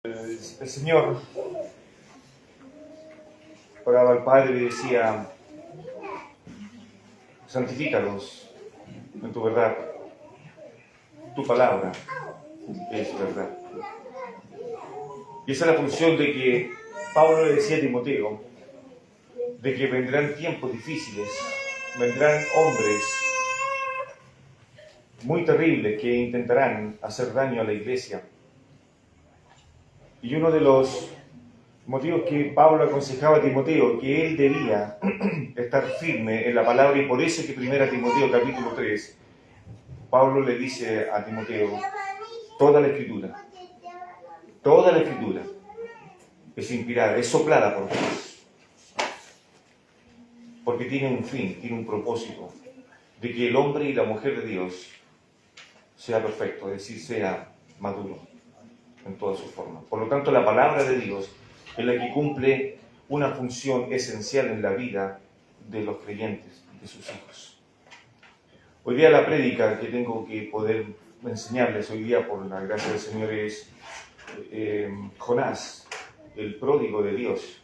El Señor oraba al Padre y decía: santifícalos en tu verdad, tu palabra es verdad. Y esa es la función de que Pablo le decía a Timoteo, de que vendrán tiempos difíciles, vendrán hombres muy terribles que intentarán hacer daño a la iglesia. Y uno de los motivos que Pablo aconsejaba a Timoteo, que él debía estar firme en la palabra, y por eso que 1 Timoteo capítulo 3, Pablo le dice a Timoteo: toda la escritura es inspirada, es soplada por Dios, porque tiene un fin, tiene un propósito, de que el hombre y la mujer de Dios sea perfecto, es decir, sea maduro en todas sus formas. Por lo tanto, la palabra de Dios es la que cumple una función esencial en la vida de los creyentes, de sus hijos. Hoy día la prédica que tengo que poder enseñarles hoy día, por la gracia del Señor, es Jonás, el pródigo de Dios.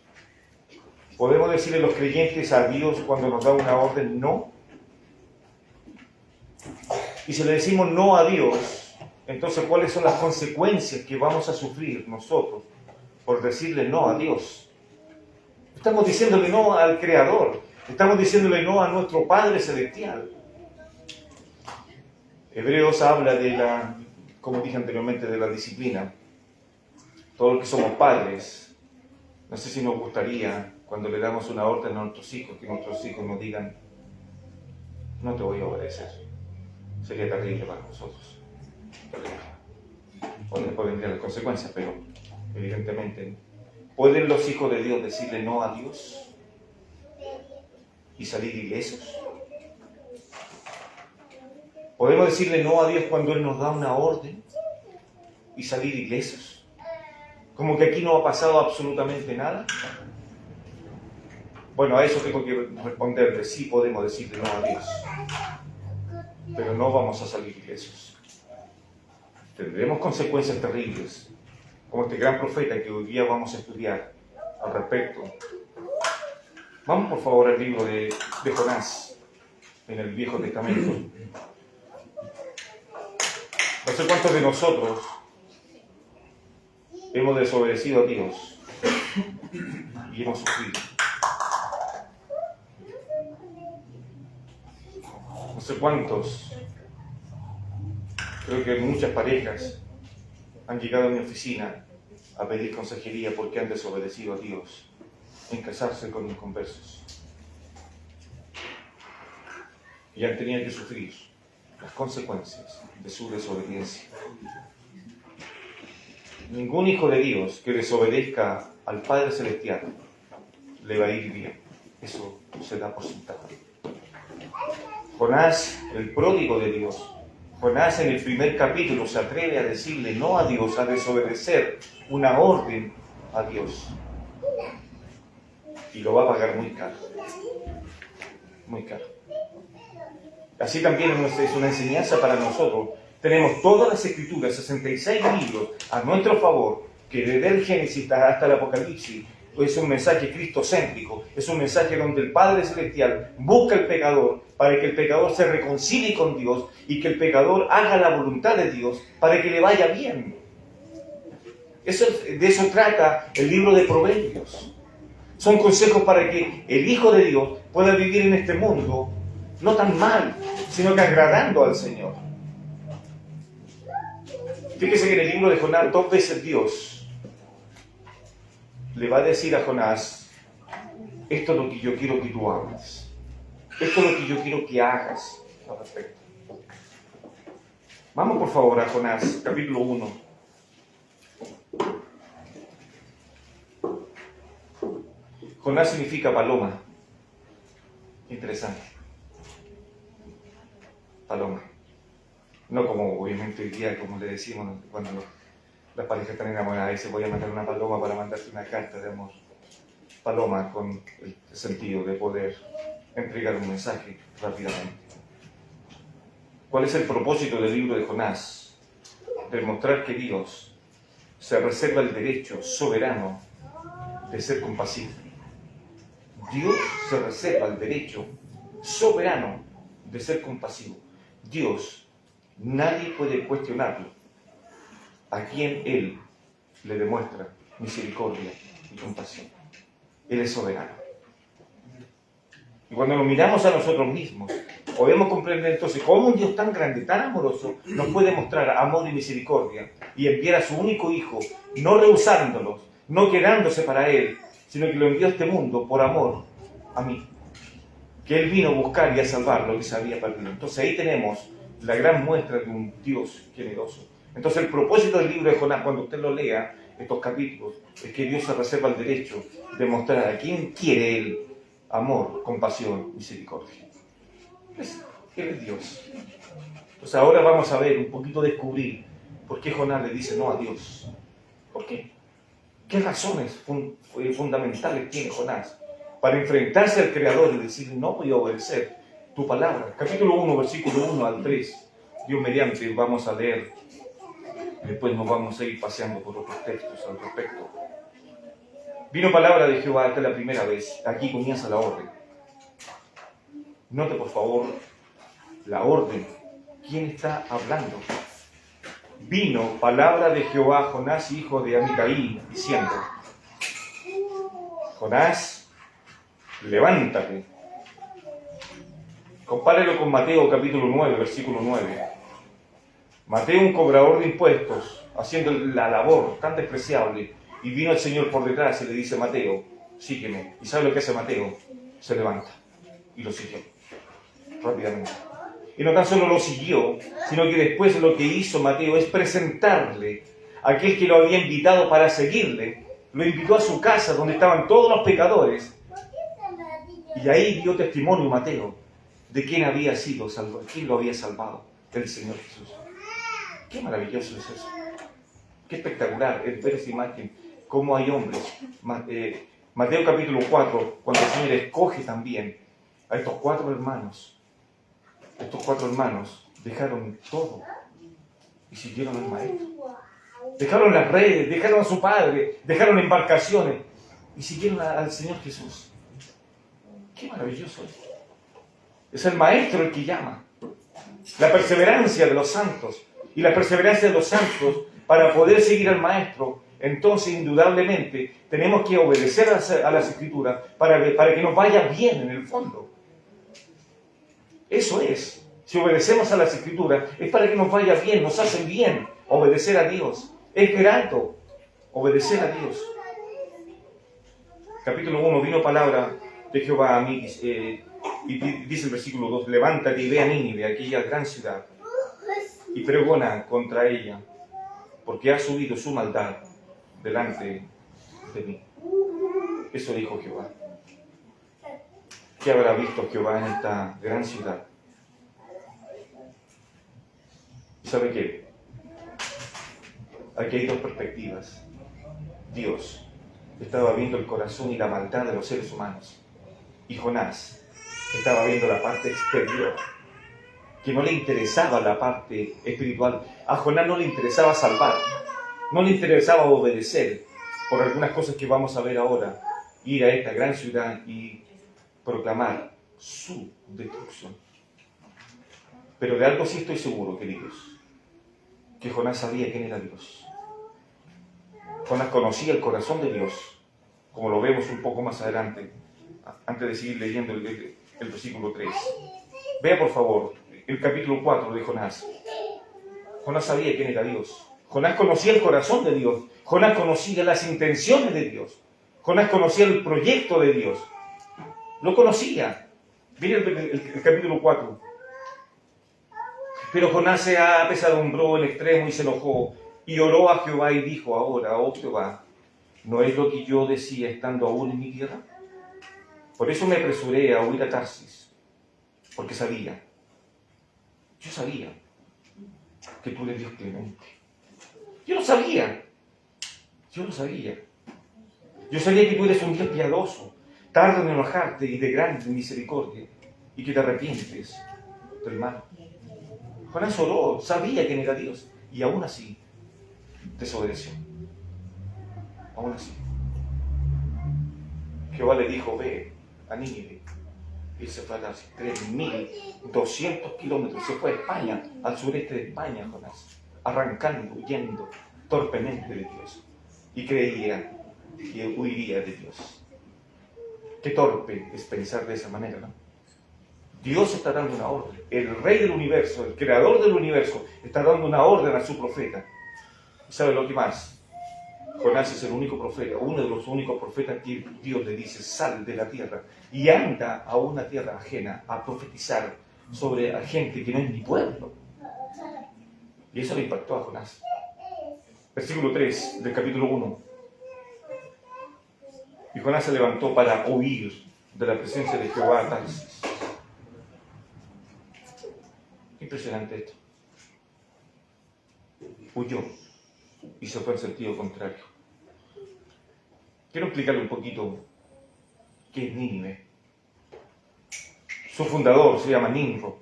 ¿Podemos decirle los creyentes a Dios cuando nos da una orden no? Y si le decimos no a Dios, entonces ¿cuáles son las consecuencias que vamos a sufrir nosotros por decirle no a Dios? Estamos diciéndole no al Creador, estamos diciéndole no a nuestro Padre Celestial. Hebreos habla de la, como dije anteriormente, de la disciplina. Todos los que somos padres, no sé si nos gustaría, cuando le damos una orden a nuestros hijos, que nuestros hijos nos digan: no te voy a obedecer. Sería terrible para nosotros. Terrible. O después vendrían las consecuencias, pero evidentemente, ¿pueden los hijos de Dios decirle no a Dios y salir ilesos? ¿Podemos decirle no a Dios cuando Él nos da una orden y salir ilesos? ¿Como que aquí no ha pasado absolutamente nada? Bueno, a eso tengo que responderle: sí podemos decirle no a Dios, pero no vamos a salir ilesos. Tendremos consecuencias terribles, como este gran profeta que hoy día vamos a estudiar al respecto. Vamos por favor al libro de Jonás, en el Viejo Testamento. No sé cuántos de nosotros hemos desobedecido a Dios y hemos sufrido. No sé cuántos, creo que muchas parejas han llegado a mi oficina a pedir consejería porque han desobedecido a Dios en casarse con inconversos. Y han tenido que sufrir las consecuencias de su desobediencia. Ningún hijo de Dios que desobedezca al Padre Celestial le va a ir bien. Eso se da por sentado. Jonás, el pródigo de Dios, Jonás en el primer capítulo se atreve a decirle no a Dios, a desobedecer una orden a Dios. Y lo va a pagar muy caro. Muy caro. Así también es una enseñanza para nosotros. Tenemos todas las escrituras, 66 libros a nuestro favor, que desde el Génesis hasta el Apocalipsis es un mensaje cristocéntrico, es un mensaje donde el Padre Celestial busca al pecador para que el pecador se reconcilie con Dios y que el pecador haga la voluntad de Dios para que le vaya bien. De eso trata el libro de Proverbios. Son consejos para que el Hijo de Dios pueda vivir en este mundo no tan mal, sino que agradando al Señor. Fíjese que en el libro de Jonás 2 veces Dios le va a decir a Jonás: esto es lo que yo quiero que tú hagas, esto es lo que yo quiero que hagas al respecto. Vamos por favor a Jonás capítulo 1. Jonás significa paloma. Interesante. Paloma. No como obviamente hoy día, como le decimos cuando las parejas están enamoradas, y se voy a mandar una paloma para mandarte una carta de amor. Paloma con el sentido de poder entregar un mensaje rápidamente. ¿Cuál es el propósito del libro de Jonás? Demostrar que Dios se reserva el derecho soberano de ser compasivo. Dios se reserva el derecho soberano de ser compasivo. Dios, nadie puede cuestionarlo, a quien Él le demuestra misericordia y compasión. Él es soberano. Y cuando nos miramos a nosotros mismos, podemos comprender entonces cómo un Dios tan grande, tan amoroso, nos puede mostrar amor y misericordia y enviar a su único Hijo, no rehusándolos, no quedándose para Él, sino que lo envió a este mundo por amor a mí. Que Él vino a buscar y a salvar lo que se había perdido. Entonces ahí tenemos la gran muestra de un Dios generoso. Entonces el propósito del libro de Jonás, cuando usted lo lea, estos capítulos, es que Dios se reserva el derecho de mostrar a quién quiere Él amor, compasión, misericordia. Él es Dios. Entonces ahora vamos a ver, un poquito descubrir por qué Jonás le dice no a Dios. ¿Por qué? ¿Qué razones fundamentales tiene Jonás para enfrentarse al Creador y decir no voy a obedecer tu palabra? Capítulo 1, versículo 1 al 3. Dios mediante vamos a leer. Después nos vamos a ir paseando por otros textos al respecto. Vino palabra de Jehová, esta es la primera vez. Aquí comienza la orden. Note por favor la orden. ¿Quién está hablando? Vino palabra de Jehová a Jonás, hijo de Amitai, diciendo: Jonás, levántate. Compárelo con Mateo capítulo 9, versículo 9. Mateo, un cobrador de impuestos, haciendo la labor tan despreciable, y vino el Señor por detrás y le dice: Mateo, sígueme. ¿Y sabe lo que hace Mateo? Se levanta y lo siguió rápidamente. Y no tan solo lo siguió, sino que después lo que hizo Mateo es presentarle a aquel que lo había invitado para seguirle. Lo invitó a su casa donde estaban todos los pecadores. Y ahí dio testimonio Mateo de quién había sido salvado, quién lo había salvado, el Señor Jesús. Qué maravilloso es eso. Qué espectacular es ver esa imagen, cómo hay hombres. Mateo capítulo 4, cuando el Señor escoge también a estos cuatro hermanos dejaron todo y siguieron al Maestro. Dejaron las redes, dejaron a su padre, dejaron embarcaciones y siguieron al Señor Jesús. Qué maravilloso es. Es el Maestro el que llama. La perseverancia de los santos. Y la perseverancia de los santos para poder seguir al Maestro. Entonces, indudablemente, tenemos que obedecer a las Escrituras para que nos vaya bien en el fondo. Eso es. Si obedecemos a las Escrituras, es para que nos vaya bien, nos hace bien obedecer a Dios. Es grato obedecer a Dios. Capítulo 1, vino palabra de Jehová a mí, y dice el versículo 2, levántate y ve a Nínive, aquella gran ciudad, y pregona contra ella, porque ha subido su maldad delante de mí. Eso dijo Jehová. ¿Qué habrá visto Jehová en esta gran ciudad? ¿Y sabe qué? Aquí hay dos perspectivas. Dios estaba viendo el corazón y la maldad de los seres humanos. Y Jonás estaba viendo la parte exterior, que no le interesaba la parte espiritual. A Jonás no le interesaba salvar, no le interesaba obedecer por algunas cosas que vamos a ver ahora, ir a esta gran ciudad y proclamar su destrucción. Pero de algo sí estoy seguro, queridos, que Jonás sabía quién era Dios. Jonás conocía el corazón de Dios, como lo vemos un poco más adelante, antes de seguir leyendo el versículo 3. Vea por favor el capítulo 4 de Jonás. Jonás sabía quién era Dios. Jonás conocía el corazón de Dios. Jonás conocía las intenciones de Dios. Jonás conocía el proyecto de Dios. Lo conocía. Mire el capítulo 4. Pero Jonás se apesadumbró en extremo y se enojó, y oró a Jehová y dijo: ahora, oh Jehová, ¿no es lo que yo decía estando aún en mi tierra? Por eso me apresuré a huir a Tarsis, porque yo sabía que tú eres Dios clemente. Yo lo sabía. Yo sabía que tú eres un Dios piadoso, tardo en enojarte y de grande misericordia, y que te arrepientes del mal. Jonás oró, sabía quién era Dios, y aún así desobedeció. Aún así, Jehová le dijo, ve a Nínive. Y se fue a casi 3.200 kilómetros. Se fue a España, al sureste de España, Jonás, arrancando, huyendo torpemente de Dios. Y creía que huiría de Dios. Qué torpe es pensar de esa manera, ¿no? Dios está dando una orden. El Rey del universo, el Creador del universo, está dando una orden a su profeta. ¿Y sabe lo que más? Jonás es el único profeta, uno de los únicos profetas que Dios le dice, sal de la tierra y anda a una tierra ajena a profetizar sobre a gente que no es mi pueblo. Y eso le impactó a Jonás. Versículo 3 del capítulo 1. Y Jonás se levantó para huir de la presencia de Jehová a Tarsis. Impresionante esto. Huyó y se fue en sentido contrario. Quiero explicarle un poquito qué es Nínive. Su fundador se llama Nimrod.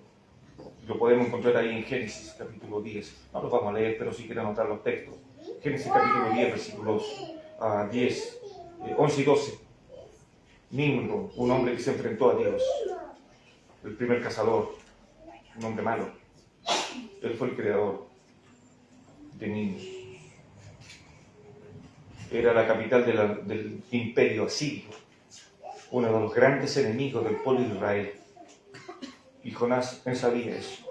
Lo podemos encontrar ahí en Génesis capítulo 10. No lo vamos a leer, pero sí quiero anotar los textos. Génesis capítulo 10, versículos 11 y 12. Nimrod, un hombre que se enfrentó a Dios. El primer cazador, un hombre malo. Él fue el creador de Nínive. Era la capital del imperio asirio, uno de los grandes enemigos del pueblo de Israel. Y Jonás no sabía eso.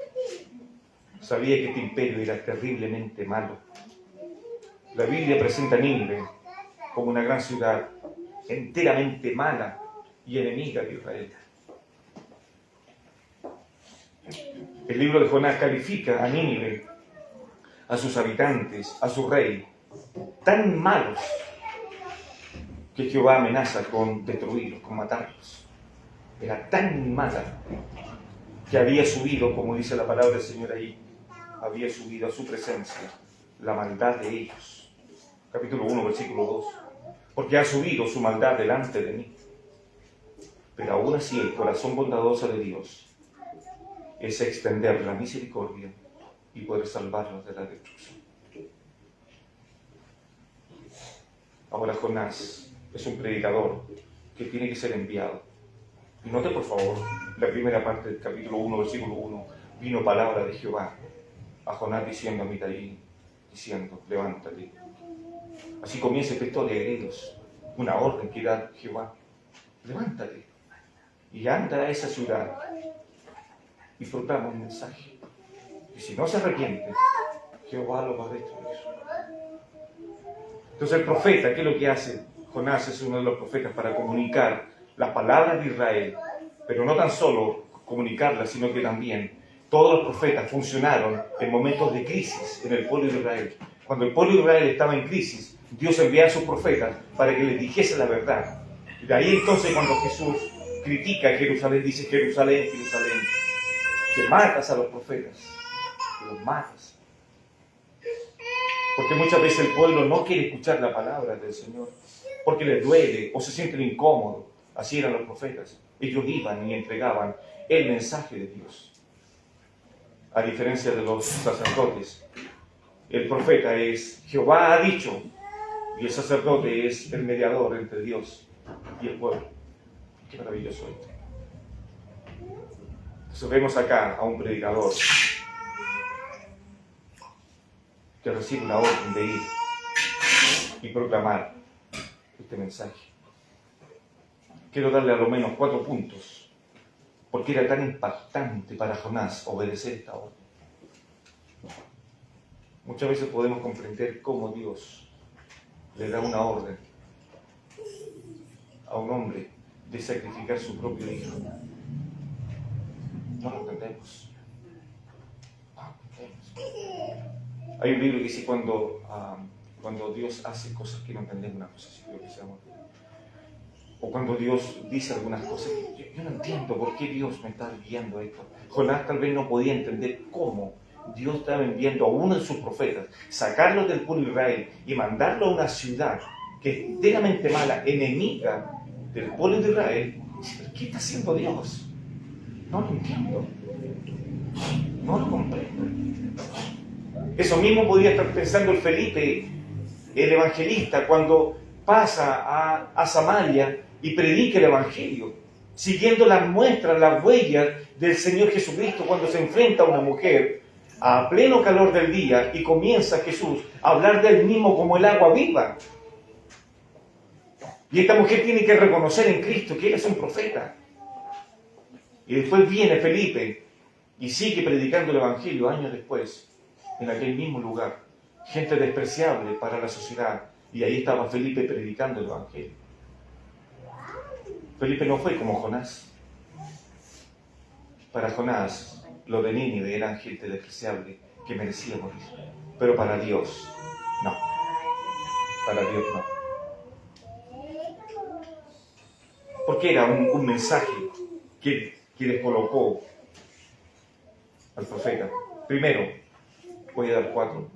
Sabía que este imperio era terriblemente malo. La Biblia presenta a Nínive como una gran ciudad enteramente mala y enemiga de Israel. El libro de Jonás califica a Nínive, a sus habitantes, a su rey, tan malos que Jehová amenaza con destruirlos, con matarlos. Era tan mala que había subido, como dice la palabra del Señor ahí, había subido a su presencia la maldad de ellos. Capítulo 1, versículo 2. Porque ha subido su maldad delante de mí. Pero aún así el corazón bondadoso de Dios es extender la misericordia y poder salvarlos de la destrucción. Ahora Jonás es un predicador que tiene que ser enviado. Y note por favor, la primera parte del capítulo 1, versículo 1, vino palabra de Jehová a Jonás diciendo a Mitaí, diciendo, levántate. Así comienza esta historia, queridos, una orden que da Jehová. Levántate y anda a esa ciudad y proclama un mensaje. Y si no se arrepiente, Jehová lo va a destruir. Entonces el profeta, ¿qué es lo que hace? Jonás es uno de los profetas para comunicar las palabras de Israel, pero no tan solo comunicarlas, sino que también todos los profetas funcionaron en momentos de crisis en el pueblo de Israel. Cuando el pueblo de Israel estaba en crisis, Dios envía a sus profetas para que les dijese la verdad. Y de ahí entonces cuando Jesús critica a Jerusalén, dice, Jerusalén, Jerusalén, que matas a los profetas, que los matas. Porque muchas veces el pueblo no quiere escuchar la palabra del Señor, porque les duele o se sienten incómodos. Así eran los profetas. Ellos iban y entregaban el mensaje de Dios. A diferencia de los sacerdotes, el profeta es Jehová ha dicho, y el sacerdote es el mediador entre Dios y el pueblo. Qué maravilloso esto. Entonces vemos acá a un predicador que recibe una orden de ir y proclamar este mensaje. Quiero darle a lo menos 4 puntos, porque era tan impactante para Jonás obedecer esta orden. Muchas veces podemos comprender cómo Dios le da una orden a un hombre de sacrificar su propio hijo. No lo entendemos. No lo entendemos. Hay un libro que dice cuando Dios hace cosas que no entendemos, una cosa así, creo que se llama. O cuando Dios dice algunas cosas, yo no entiendo por qué Dios me está enviando esto. Jonás tal vez no podía entender cómo Dios estaba enviando a uno de sus profetas, sacarlo del pueblo de Israel y mandarlo a una ciudad que es enteramente mala, enemiga del pueblo de Israel. ¿Pero qué está haciendo Dios? No lo entiendo. No lo comprendo. Eso mismo podría estar pensando el Felipe, el evangelista, cuando pasa a Samaria y predica el Evangelio, siguiendo las muestras, las huellas del Señor Jesucristo cuando se enfrenta a una mujer a pleno calor del día y comienza Jesús a hablar de él mismo como el agua viva. Y esta mujer tiene que reconocer en Cristo que él es un profeta. Y después viene Felipe y sigue predicando el Evangelio años después, en aquel mismo lugar. Gente despreciable para la sociedad. Y ahí estaba Felipe predicando el Evangelio. Felipe no fue como Jonás. Para Jonás, los de Nínive eran gente despreciable que merecía morir. Pero para Dios, no. Para Dios no. Porque era un mensaje que les colocó al profeta. Primero, voy a dar 4.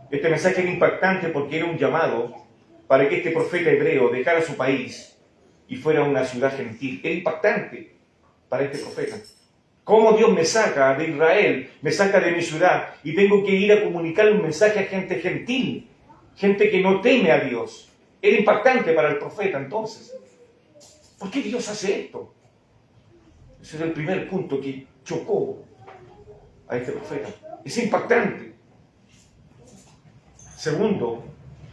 Este mensaje era impactante porque era un llamado para que este profeta hebreo dejara su país y fuera a una ciudad gentil. Era impactante para este profeta. ¿Cómo Dios me saca de Israel, me saca de mi ciudad y tengo que ir a comunicar un mensaje a gente gentil, gente que no teme a Dios? Era impactante para el profeta entonces. ¿Por qué Dios hace esto? Ese es el primer punto que chocó a este profeta. Es impactante. Segundo,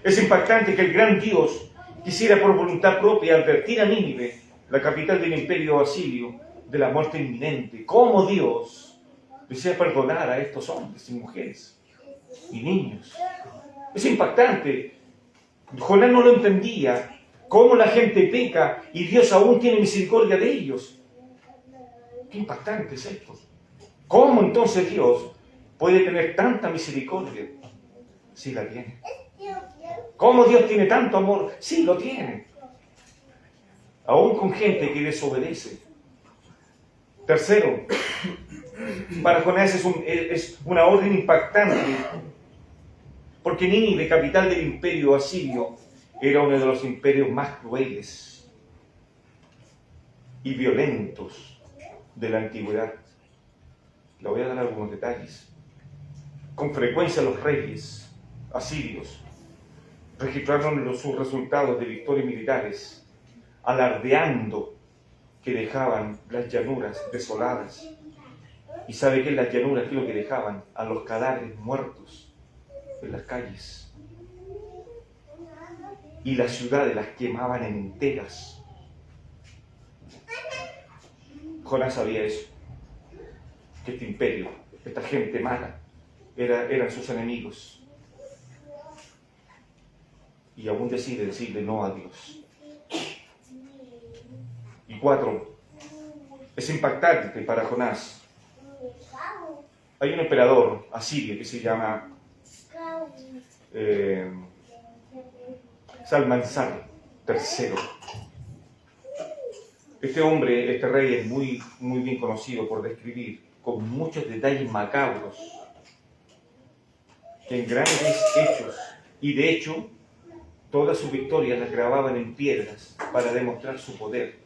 es impactante que el gran Dios quisiera por voluntad propia advertir a Nínive, la capital del imperio asirio, de la muerte inminente. ¿Cómo Dios desea perdonar a estos hombres y mujeres y niños? Es impactante. Jonás no lo entendía. Cómo la gente peca y Dios aún tiene misericordia de ellos. Qué impactante es esto. ¿Cómo entonces Dios puede tener tanta misericordia? Sí la tiene. ¿Cómo Dios tiene tanto amor? Sí lo tiene. Aún con gente que desobedece. Tercero, para Jonás es una orden impactante, porque Nínive, capital del imperio asirio, era uno de los imperios más crueles y violentos de la antigüedad. Le voy a dar algunos detalles. Con frecuencia los reyes asirios registraron sus resultados de victorias militares, alardeando que dejaban las llanuras desoladas. ¿Y sabe qué es las llanuras? ¿Qué es lo que dejaban? A los cadáveres muertos en las calles. Y las ciudades las quemaban enteras. Jonás sabía eso, que este imperio, esta gente mala, eran sus enemigos. Y aún decide decirle no a Dios. Y 4, es impactante para Jonás. Hay un emperador asirio que se llama Salmanasar III. Este hombre, este rey, es muy bien conocido por describir con muchos detalles macabros en grandes hechos, y de hecho todas sus victorias las grababan en piedras para demostrar su poder.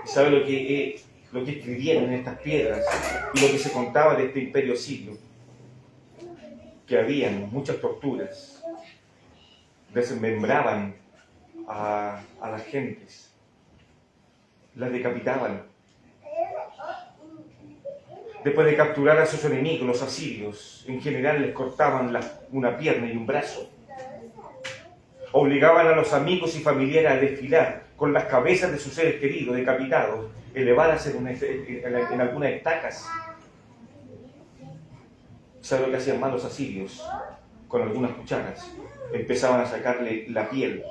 ¿Y sabe lo que escribían en estas piedras y lo que se contaba de este imperio sirio? Que habían muchas torturas, desmembraban a las gentes, las decapitaban. Después de capturar a sus enemigos, los asirios, en general les cortaban una pierna y un brazo. Obligaban a los amigos y familiares a desfilar con las cabezas de sus seres queridos decapitados, elevadas en algunas estacas. ¿Sabe lo que hacían más los asirios? Con algunas cucharas empezaban a sacarle la piel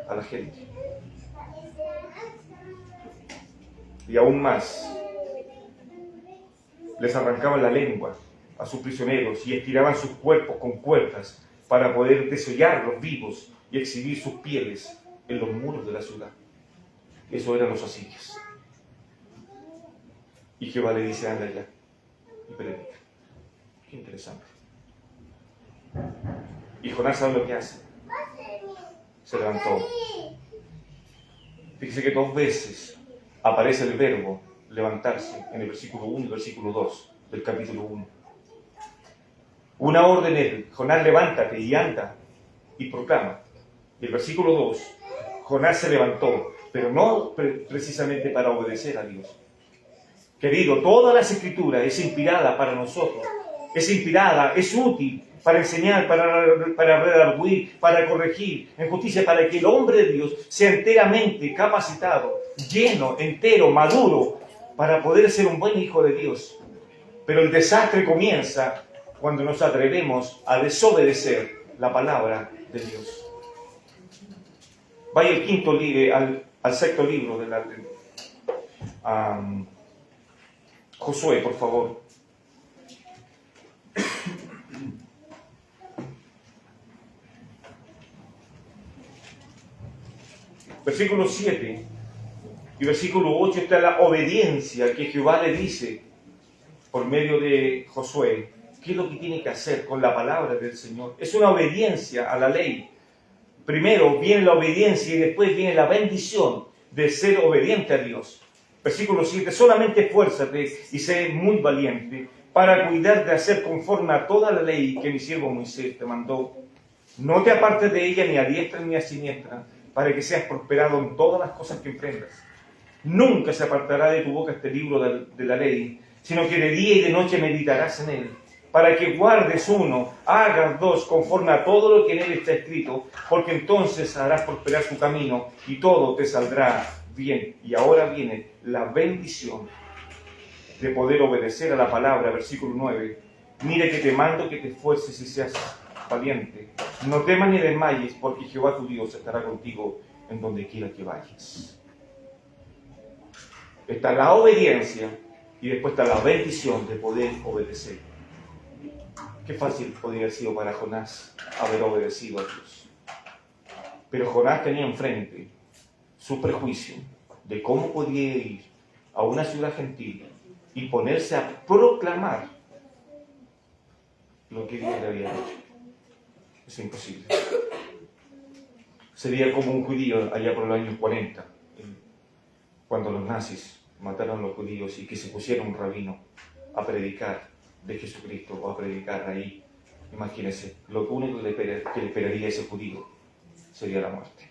a la gente. Y aún más, les arrancaban la lengua a sus prisioneros y estiraban sus cuerpos con cuerdas para poder desollarlos vivos y exhibir sus pieles en los muros de la ciudad. Eso eran los asirios. Y Jehová le dice, anda allá y predica. Qué interesante. Y Jonás sabe lo que hace. Se levantó. Fíjese que 2 veces aparece el verbo levantarse en el versículo 1 y versículo 2 del capítulo 1. Una orden es, Jonás, levántate y anda y proclama. Y el versículo 2 Jonás se levantó, pero no precisamente para obedecer a Dios. Querido, todas las escrituras es inspirada para nosotros. Es inspirada, es útil para enseñar, para redarguir, para corregir en justicia, para que el hombre de Dios sea enteramente capacitado, lleno, entero, maduro, para poder ser un buen hijo de Dios. Pero el desastre comienza cuando nos atrevemos a desobedecer la palabra de Dios. Vaya al sexto libro de Josué, por favor. Versículo 7 y versículo 8 está la obediencia que Jehová le dice por medio de Josué. ¿Qué es lo que tiene que hacer con la palabra del Señor? Es una obediencia a la ley. Primero viene la obediencia y después viene la bendición de ser obediente a Dios. Versículo 7, solamente esfuérzate y sé muy valiente para cuidar de hacer conforme a toda la ley que mi siervo Moisés te mandó. No te apartes de ella ni a diestra ni a siniestra, para que seas prosperado en todas las cosas que emprendas. Nunca se apartará de tu boca este libro de la ley, sino que de día y de noche meditarás en él, para que guardes uno, hagas dos, conforme a todo lo que en él está escrito, porque entonces harás prosperar tu camino y todo te saldrá bien. Y ahora viene la bendición de poder obedecer a la palabra, versículo 9. Mire que te mando que te esfuerces y seas valiente. No temas ni desmayes, porque Jehová tu Dios estará contigo en donde quiera que vayas. Está la obediencia y después está la bendición de poder obedecer. Qué fácil podría haber sido para Jonás haber obedecido a Dios. Pero Jonás tenía enfrente su prejuicio de cómo podía ir a una ciudad gentil y ponerse a proclamar lo que Dios le había hecho. Es imposible. Sería como un judío allá por los años 40, cuando los nazis mataron a los judíos y que se pusiera un rabino a predicar de Jesucristo o a predicar ahí. Imagínense, lo único que le esperaría a ese judío sería la muerte.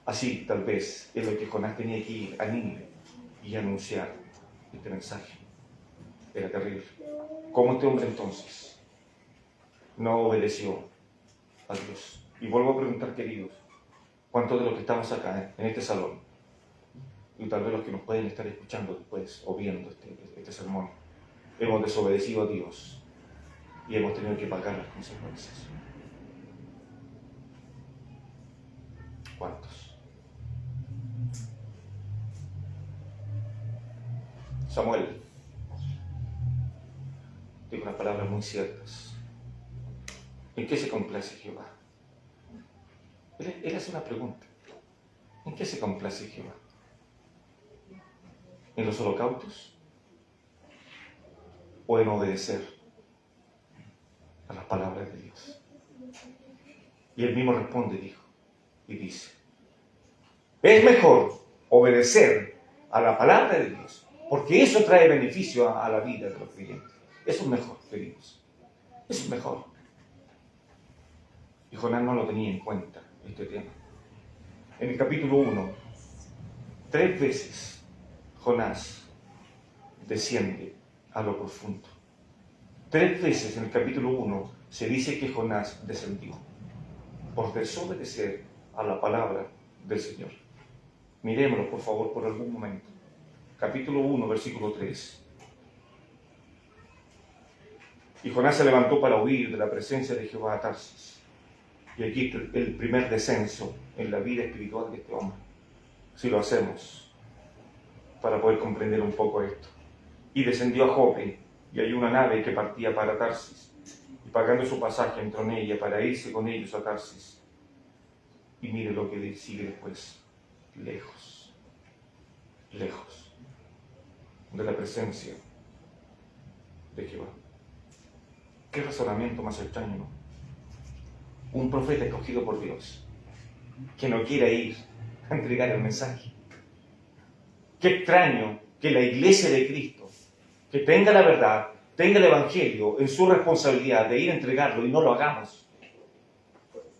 Así, tal vez, es lo que Jonás tenía que ir a Nínive y anunciar este mensaje. Era terrible. ¿Cómo este hombre entonces no obedeció a Dios? Y vuelvo a preguntar, queridos, ¿cuántos de los que estamos acá en este salón, y tal vez los que nos pueden estar escuchando después o viendo este sermón, hemos desobedecido a Dios y hemos tenido que pagar las consecuencias? ¿Cuántos? Samuel dijo unas palabras muy ciertas. ¿En qué se complace Jehová? Él hace una pregunta. ¿En qué se complace Jehová? ¿En los holocaustos? ¿O en obedecer a las palabras de Dios? Y él mismo responde, dijo, y dice, es mejor obedecer a la palabra de Dios, porque eso trae beneficio a la vida de los creyentes. Eso es mejor, queridos. Eso es mejor. Y Jonás no lo tenía en cuenta, este tema. En el capítulo 1, 3 veces Jonás desciende a lo profundo. 3 veces en el capítulo 1 se dice que Jonás descendió por desobedecer a la palabra del Señor. Miremoslo, por favor, por algún momento. Capítulo 1, versículo 3. Y Jonás se levantó para huir de la presencia de Jehová a Tarsis. Y aquí el primer descenso en la vida espiritual de este hombre. Si lo hacemos para poder comprender un poco esto. Y descendió a Jope, y hay una nave que partía para Tarsis. Y pagando su pasaje entró en ella para irse con ellos a Tarsis. Y mire lo que sigue después. Lejos, lejos de la presencia de Jehová. Qué razonamiento más extraño, ¿no? Un profeta escogido por Dios, que no quiera ir a entregar el mensaje. Qué extraño que la iglesia de Cristo, que tenga la verdad, tenga el evangelio en su responsabilidad de ir a entregarlo y no lo hagamos.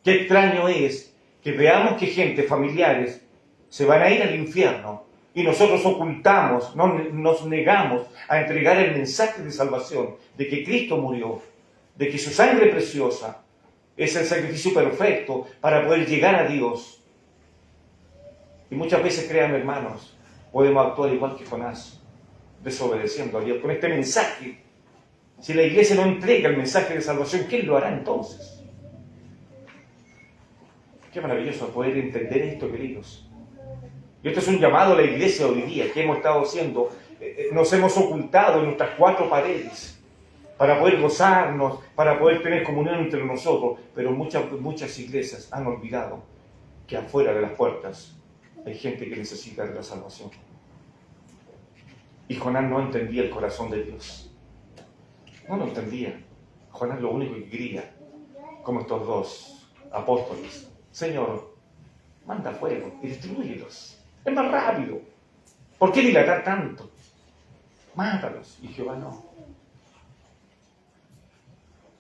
Qué extraño es que veamos que gente, familiares, se van a ir al infierno y nosotros ocultamos, nos negamos a entregar el mensaje de salvación, de que Cristo murió, de que su sangre preciosa es el sacrificio perfecto para poder llegar a Dios. Y muchas veces, créanme hermanos, podemos actuar igual que Jonás, desobedeciendo a Dios con este mensaje. Si la iglesia no entrega el mensaje de salvación, ¿quién lo hará entonces? Qué maravilloso poder entender esto, queridos. Y esto es un llamado a la iglesia hoy día, que hemos estado haciendo. Nos hemos ocultado en nuestras cuatro paredes para poder gozarnos, para poder tener comunión entre nosotros. Pero muchas iglesias han olvidado que afuera de las puertas hay gente que necesita de la salvación. Y Jonás no entendía el corazón de Dios. No lo entendía. Jonás lo único que quería, como estos dos apóstoles: Señor, manda fuego y destrúyelos. Es más rápido. ¿Por qué dilatar tanto? Mátalos. Y Jehová no.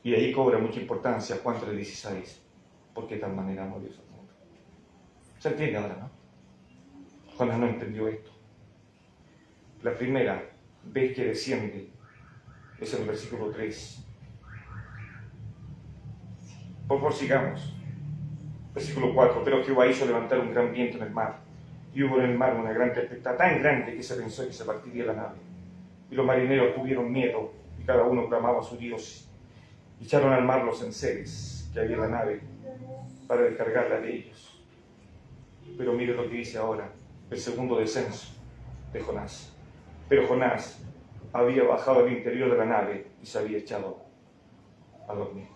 Y ahí cobra mucha importancia Juan 3:16. ¿Por qué de tal manera amó Dios al mundo? ¿Se entiende ahora, no? Jonás no entendió esto. La primera vez que desciende es en el versículo 3. Por favor, sigamos. Versículo 4. Pero Jehová hizo levantar un gran viento en el mar, y hubo en el mar una gran tempestad, tan grande que se pensó que se partiría la nave. Y los marineros tuvieron miedo, y cada uno clamaba a su Dios. Echaron al mar los enseres que había en la nave, para descargarla de ellos. Pero mire lo que dice ahora, el segundo descenso de Jonás. Pero Jonás había bajado al interior de la nave y se había echado a dormir.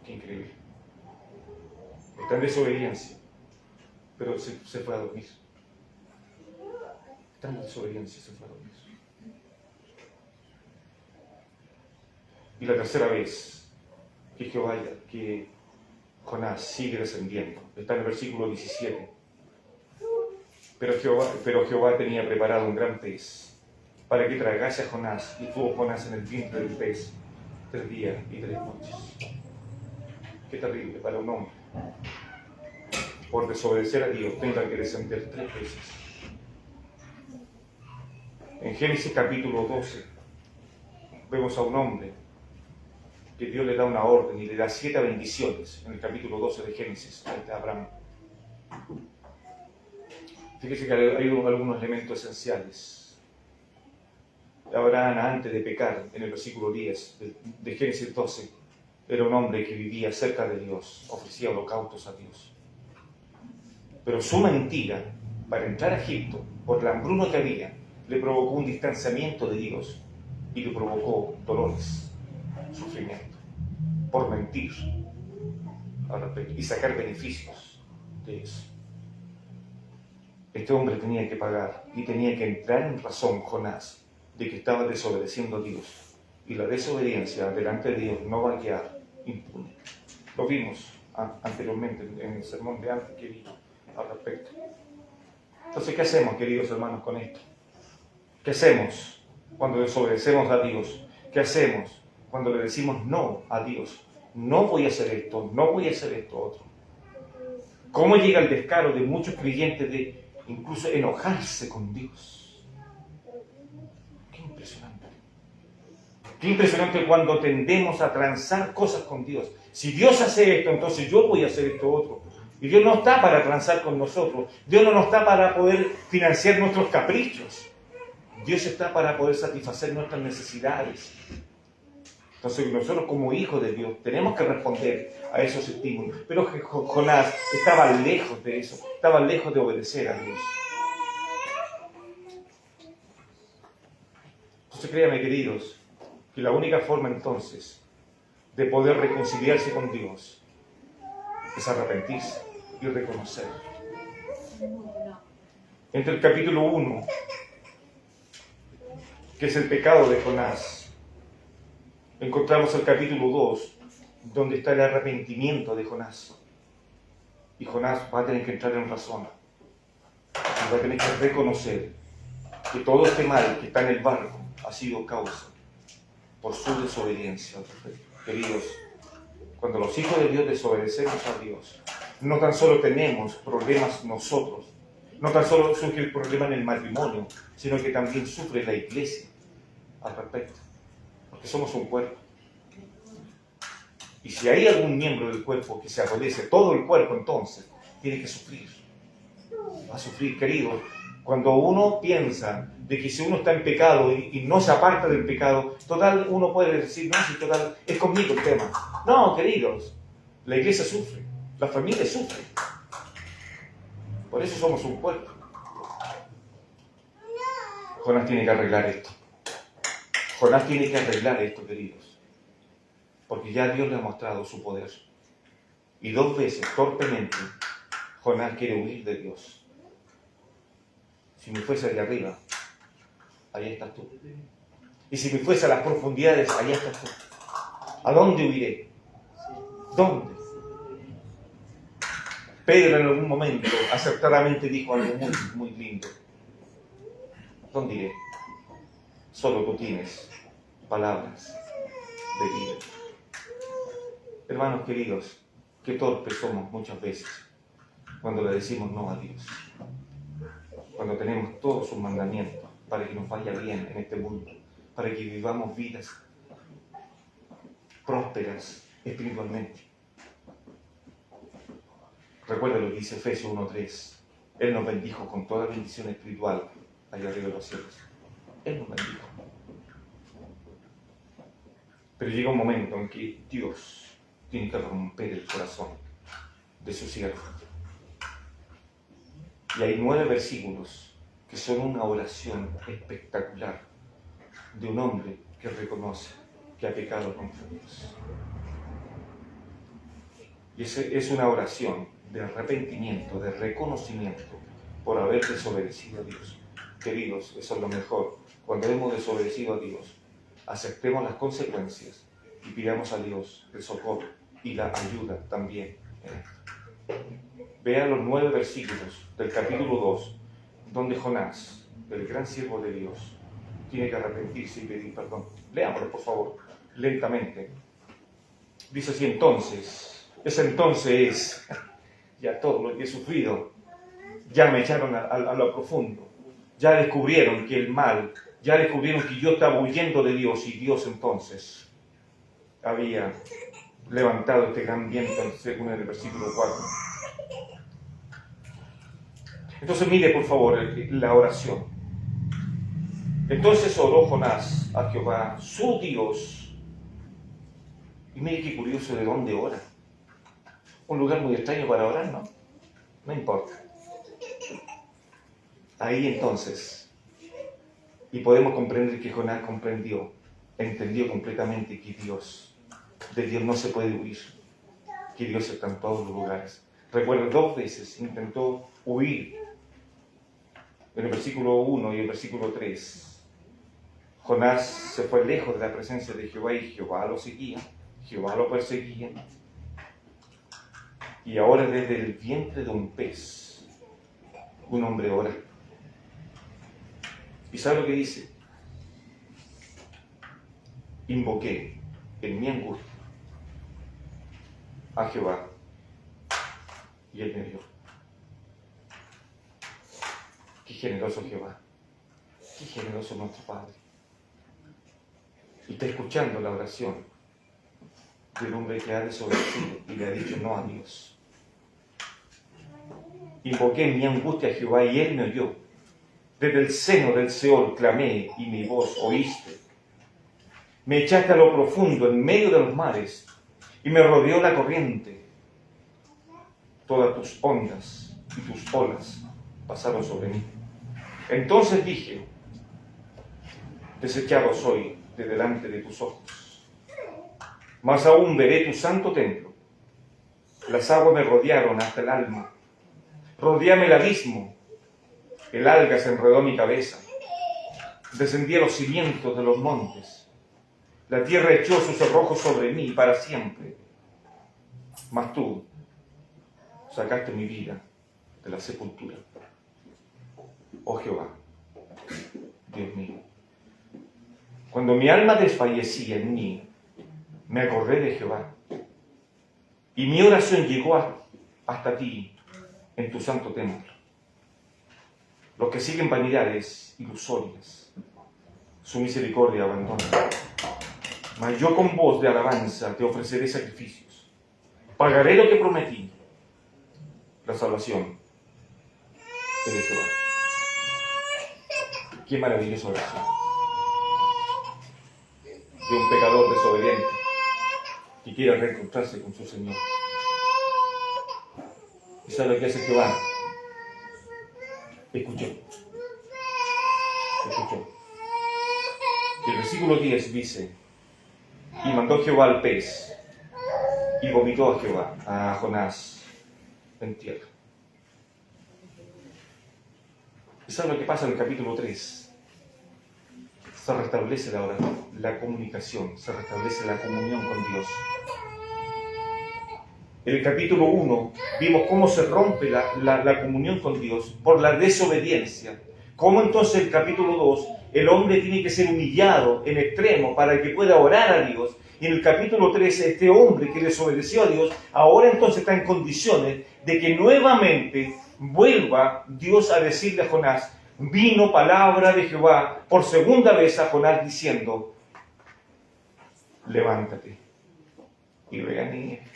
Qué increíble. Está en desobediencia, pero se fue a dormir. Está en desobediencia, se fue a dormir. Y la tercera vez que Jonás sigue descendiendo, está en el versículo 17. Pero Jehová tenía preparado un gran pez para que tragase a Jonás, y tuvo Jonás en el vientre del pez 3 días y 3 noches. Qué terrible para un hombre, por desobedecer a Dios, tenga que descender 3 veces. En Génesis capítulo 12 vemos a un hombre que Dios le da una orden y le da 7 bendiciones en el capítulo 12 de Génesis a Abraham. Fíjese que hay algunos elementos esenciales. Abraham, antes de pecar, en el versículo 10 de Génesis 12, era un hombre que vivía cerca de Dios, ofrecía holocaustos a Dios. Pero su mentira, para entrar a Egipto, por el hambruno que había, le provocó un distanciamiento de Dios y le provocó dolores, sufrimiento, por mentir al respecto y sacar beneficios de eso. Este hombre tenía que pagar y tenía que entrar en razón, Jonás, de que estaba desobedeciendo a Dios. Y la desobediencia delante de Dios no va a quedar impune. Lo vimos anteriormente en el sermón de antes que vi al respecto. Entonces, ¿qué hacemos, queridos hermanos, con esto? ¿Qué hacemos cuando desobedecemos a Dios? ¿Qué hacemos cuando le decimos no a Dios? No voy a hacer esto, no voy a hacer esto otro. ¿Cómo llega el descaro de muchos creyentes de incluso enojarse con Dios? Qué impresionante. Qué impresionante cuando tendemos a transar cosas con Dios. Si Dios hace esto, entonces yo voy a hacer esto otro. Y Dios no está para transar con nosotros. Dios no está para poder financiar nuestros caprichos. Dios está para poder satisfacer nuestras necesidades. Entonces nosotros como hijos de Dios tenemos que responder a esos estímulos. Pero Jonás estaba lejos de eso, estaba lejos de obedecer a Dios. Entonces créanme, queridos, que la única forma entonces de poder reconciliarse con Dios es arrepentirse y reconocer. Entre el capítulo 1, que es el pecado de Jonás, encontramos el capítulo 2, donde está el arrepentimiento de Jonás. Y Jonás va a tener que entrar en razón. Y va a tener que reconocer que todo este mal que está en el barco ha sido causa por su desobediencia. Queridos, cuando los hijos de Dios desobedecemos a Dios, no tan solo tenemos problemas nosotros, no tan solo surge el problema en el matrimonio, sino que también sufre la iglesia al respecto, porque somos un cuerpo. Y si hay algún miembro del cuerpo que se adolece, todo el cuerpo entonces tiene que sufrir. Va a sufrir, queridos. Cuando uno piensa de que si uno está en pecado y no se aparta del pecado, total, uno puede decir, no, si total, es conmigo el tema. No, queridos, la iglesia sufre, la familia sufre. Por eso somos un cuerpo. Jonás tiene que arreglar esto. Jonás tiene que arreglar esto, queridos. Porque ya Dios le ha mostrado su poder. Y 2 veces, torpemente, Jonás quiere huir de Dios. Si me fuese de arriba, ahí estás tú. Y si me fuese a las profundidades, ahí estás tú. ¿A dónde huiré? ¿Dónde? Pedro en algún momento acertadamente dijo algo muy, muy lindo. ¿Dónde iré? Solo tú tienes palabras de vida. Hermanos queridos, qué torpes somos muchas veces cuando le decimos no a Dios. Cuando tenemos todos sus mandamientos para que nos vaya bien en este mundo, para que vivamos vidas prósperas espiritualmente. Recuerda lo que dice Efesios 1:3. Él nos bendijo con toda bendición espiritual allá arriba de los cielos. Él nos bendijo. Pero llega un momento en que Dios tiene que romper el corazón de su siervo. Y hay 9 versículos que son una oración espectacular de un hombre que reconoce que ha pecado contra Dios. Y es una oración de arrepentimiento, de reconocimiento por haber desobedecido a Dios. Queridos, eso es lo mejor. Cuando hemos desobedecido a Dios, aceptemos las consecuencias y pidamos a Dios el socorro y la ayuda también en esto. Vean los 9 versículos del capítulo 2, donde Jonás, el gran siervo de Dios, tiene que arrepentirse y pedir perdón. Leámoslo, por favor, lentamente. Dice así: entonces, ya todo lo que he sufrido, ya me echaron a lo profundo, ya descubrieron que el mal, ya descubrieron que yo estaba huyendo de Dios, y Dios entonces había levantado este gran viento, según el versículo 4. Entonces mire por favor la oración. Entonces oró Jonás a Jehová, su Dios. Y mire qué curioso de dónde ora. Un lugar muy extraño para orar, ¿no? No importa. Ahí entonces, y podemos comprender que Jonás entendió completamente que de Dios no se puede huir, que Dios está en todos los lugares. Recuerda, 2 veces intentó huir. En el versículo 1 y el versículo 3, Jonás se fue lejos de la presencia de Jehová y Jehová lo seguía, Jehová lo perseguía. Y ahora desde el vientre de un pez, un hombre ora. ¿Y sabe lo que dice? Invoqué en mi angustia a Jehová y él me dio. Qué generoso Jehová, qué generoso nuestro Padre. Y está escuchando la oración del hombre que ha desobedecido y le ha dicho no a Dios. Invoqué en mi angustia a Jehová y él me oyó. Desde el seno del Seol clamé y mi voz oíste. Me echaste a lo profundo en medio de los mares y me rodeó la corriente. Todas tus ondas y tus olas pasaron sobre mí. Entonces dije, desechado soy de delante de tus ojos. Mas aún veré tu santo templo. Las aguas me rodearon hasta el alma. Rodeame el abismo. El alga se enredó mi cabeza. Descendí a los cimientos de los montes. La tierra echó sus cerrojos sobre mí para siempre. Mas tú sacaste mi vida de la sepultura. Oh Jehová, Dios mío. Cuando mi alma desfallecía en mí, me acordé de Jehová. Y mi oración llegó hasta ti en tu santo templo. Los que siguen vanidades ilusorias, su misericordia abandona. Mas yo con voz de alabanza te ofreceré sacrificios. Pagaré lo que prometí, la salvación de Jehová. Qué maravillosa oración de un pecador desobediente que quiere reencontrarse con su Señor. ¿Y sabe lo que hace Jehová? Escuchó. El versículo 10 dice: y mandó Jehová al pez, y vomitó a Jehová, a Jonás, en tierra. ¿Y sabe lo que pasa en el capítulo 3? Se restablece la comunicación, se restablece la comunión con Dios. En el capítulo 1 vimos cómo se rompe la comunión con Dios por la desobediencia. Cómo entonces el capítulo 2, el hombre tiene que ser humillado en extremo para que pueda orar a Dios. Y en el capítulo 3, este hombre que desobedeció a Dios, ahora entonces está en condiciones de que nuevamente vuelva Dios a decirle a Jonás: vino palabra de Jehová por segunda vez a Jonás diciendo: levántate y ve a Nínive.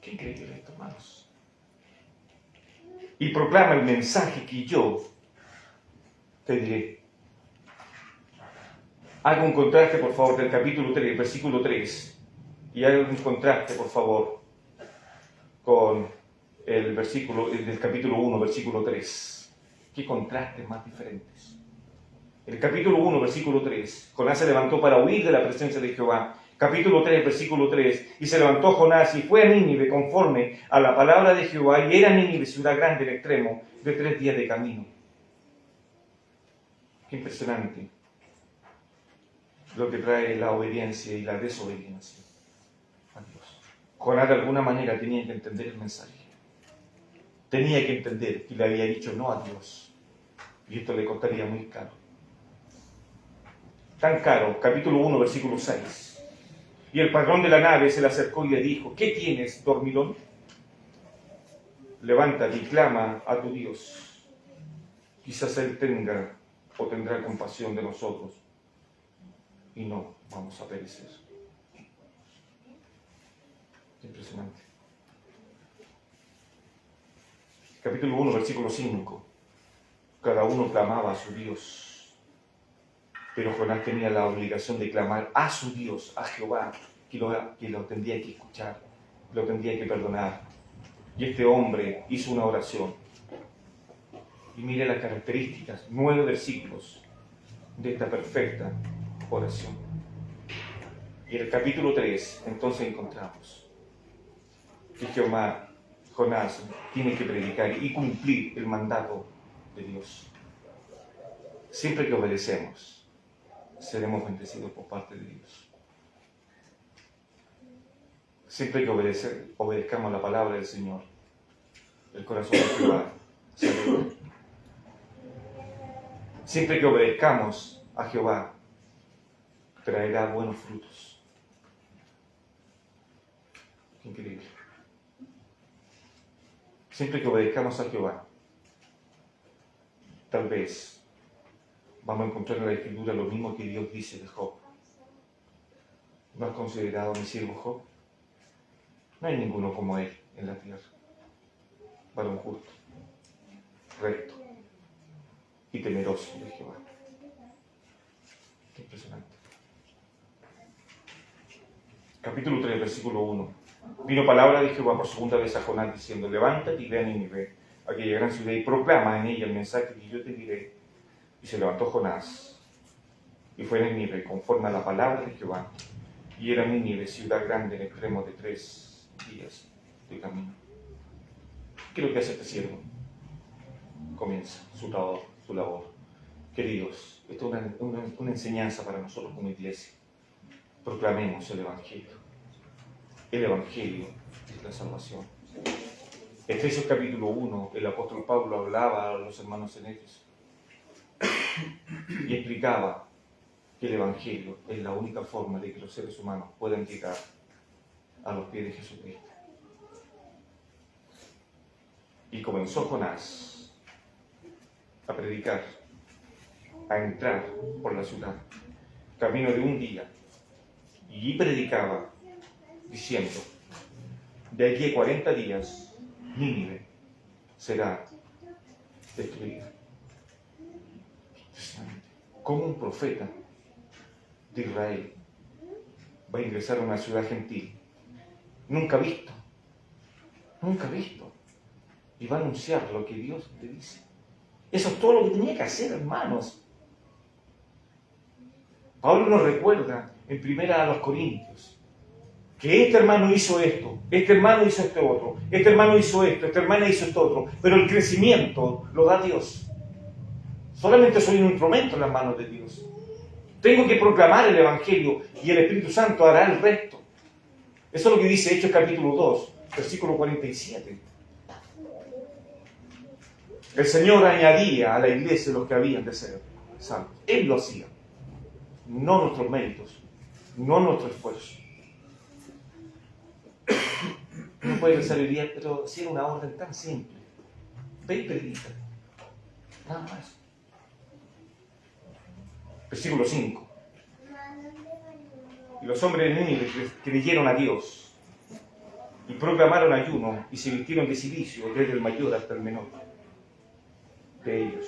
Qué increíble esto, hermanos. Y proclama el mensaje que yo te diré. Haga un contraste, por favor, del capítulo 3, versículo 3, y haga un contraste, por favor, con el versículo del capítulo 1, versículo 3. Qué contrastes más diferentes. En el capítulo 1, versículo 3, Jonás se levantó para huir de la presencia de Jehová. Capítulo 3, versículo 3, y se levantó Jonás y fue a Nínive conforme a la palabra de Jehová, y era Nínive ciudad grande en extremo, de 3 días de camino. Qué impresionante lo que trae la obediencia y la desobediencia a Dios. Jonás de alguna manera tenía que entender el mensaje. Tenía que entender que le había dicho no a Dios. Y esto le costaría muy caro. Tan caro, capítulo 1, versículo 6. Y el patrón de la nave se le acercó y le dijo: ¿qué tienes, dormilón? Levántate y clama a tu Dios. Quizás Él tenga o tendrá compasión de nosotros y no vamos a perecer. Impresionante. Capítulo 1, versículo 5. Cada uno clamaba a su Dios. Pero Jonás tenía la obligación de clamar a su Dios, a Jehová, que lo tendría que escuchar, lo tendría que perdonar. Y este hombre hizo una oración. Y mire las características, 9 versículos de esta perfecta oración. Y en el capítulo 3, entonces encontramos que Jonás tiene que predicar y cumplir el mandato de Dios. Siempre que obedecemos, seremos bendecidos por parte de Dios. Siempre que obedezcamos la palabra del Señor, el corazón de Jehová se alegra. Siempre que obedezcamos a Jehová, traerá buenos frutos. Qué increíble. Siempre que obedezcamos a Jehová, tal vez vamos a encontrar en la Escritura lo mismo que Dios dice de Job. ¿No has considerado a mi siervo Job? No hay ninguno como él en la tierra. Varón justo, recto y temeroso de Jehová. Qué impresionante. Capítulo 3, versículo 1. Vino palabra de Jehová por segunda vez a Jonás diciendo: levántate y ve a Nínive, aquella gran ciudad, y proclama en ella el mensaje que yo te diré. Y se levantó Jonás y fue a Nínive conforme a la palabra de Jehová. Y era Nínive ciudad grande en extremo de 3 días de camino. ¿Qué es lo que hace este siervo? Comienza su labor. Queridos, esto es una enseñanza para nosotros como iglesia. Proclamemos el Evangelio. El Evangelio es la salvación. Efesios capítulo 1, el apóstol Pablo hablaba a los hermanos en Efesios y explicaba que el Evangelio es la única forma de que los seres humanos puedan llegar a los pies de Jesucristo. Y comenzó Jonás a predicar, a entrar por la ciudad, camino de un día, y predicaba, diciendo, de aquí a 40 días, Nínive será destruida. ¿Cómo un profeta de Israel va a ingresar a una ciudad gentil? Nunca visto, y va a anunciar lo que Dios le dice. Eso es todo lo que tenía que hacer, hermanos. Pablo nos recuerda en primera a los Corintios que este hermano hizo esto, este hermano hizo este otro, este hermano hizo esto, esta hermana hizo esto otro, pero el crecimiento lo da Dios. Solamente soy un instrumento en las manos de Dios. Tengo que proclamar el Evangelio y el Espíritu Santo hará el resto. Eso es lo que dice Hechos capítulo 2, versículo 47. El Señor añadía a la iglesia los que habían de ser salvos. Él lo hacía. No nuestros méritos, no nuestro esfuerzo. Uno puede pensar hoy día, pero si era una orden tan simple. Ve y predica. Nada más. Versículo 5. Y los hombres de Nínive creyeron a Dios y proclamaron ayuno y se vistieron de cilicio desde el mayor hasta el menor de ellos.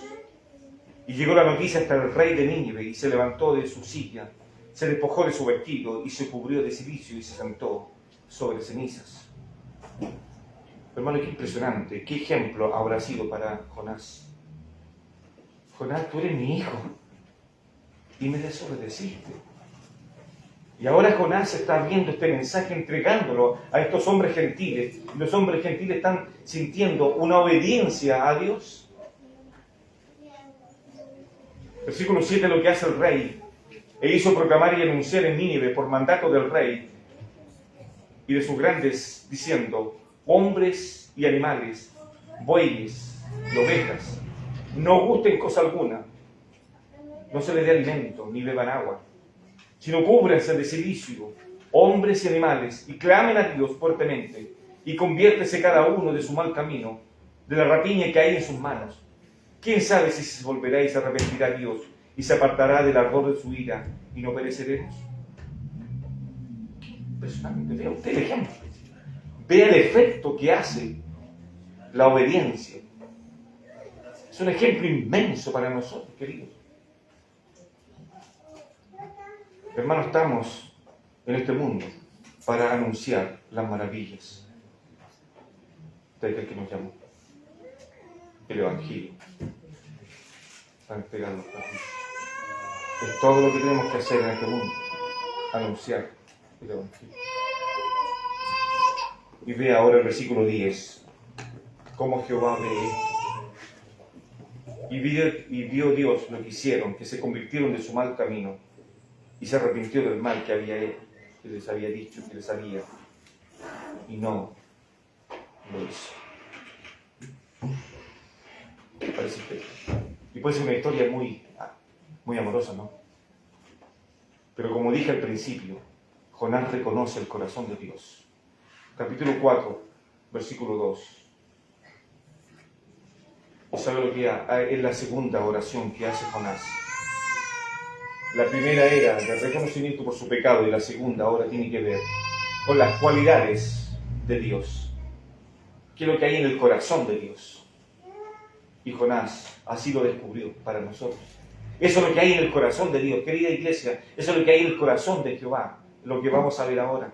Y llegó la noticia hasta el rey de Nínive y se levantó de su silla, se despojó de su vestido y se cubrió de cilicio y se sentó sobre cenizas. Hermano, qué impresionante, qué ejemplo habrá sido para Jonás. Jonás, tú eres mi hijo y me desobedeciste. Y ahora Jonás está viendo este mensaje, entregándolo a estos hombres gentiles. Y los hombres gentiles están sintiendo una obediencia a Dios. Versículo 7, lo que hace el rey. E hizo proclamar y anunciar en Nínive por mandato del rey y de sus grandes, diciendo, hombres y animales, bueyes y ovejas, no gusten cosa alguna, no se les dé alimento, ni beban agua, sino cúbranse de cilicio, hombres y animales, y clamen a Dios fuertemente, y conviértese cada uno de su mal camino, de la rapiña que hay en sus manos. ¿Quién sabe si se volverá y se arrepentirá Dios, y se apartará del ardor de su ira, y no pereceremos? Impresionante, vea usted el ejemplo. Vea el efecto que hace la obediencia. Es un ejemplo inmenso para nosotros, queridos. Hermanos, estamos en este mundo para anunciar las maravillas de aquel que nos llamó. El Evangelio. Para entregar los partidos. Es todo lo que tenemos que hacer en este mundo. Anunciar el Evangelio. Y ve ahora el versículo 10. Cómo Jehová ve esto. Y vio Dios lo que hicieron, que se convirtieron de su mal camino. Y se arrepintió del mal que les había dicho, que les haría. Y no lo hizo. Parece que... Y puede ser una historia muy amorosa, ¿no? Pero como dije al principio, Jonás reconoce el corazón de Dios. Capítulo 4, versículo 2. ¿Y sabe lo que es la segunda oración que hace Jonás? La primera era de reconocimiento por su pecado y la segunda ahora tiene que ver con las cualidades de Dios. ¿Qué es lo que hay en el corazón de Dios? Y Jonás así lo descubrió para nosotros. Eso es lo que hay en el corazón de Dios, querida iglesia. Eso es lo que hay en el corazón de Jehová, lo que vamos a ver ahora.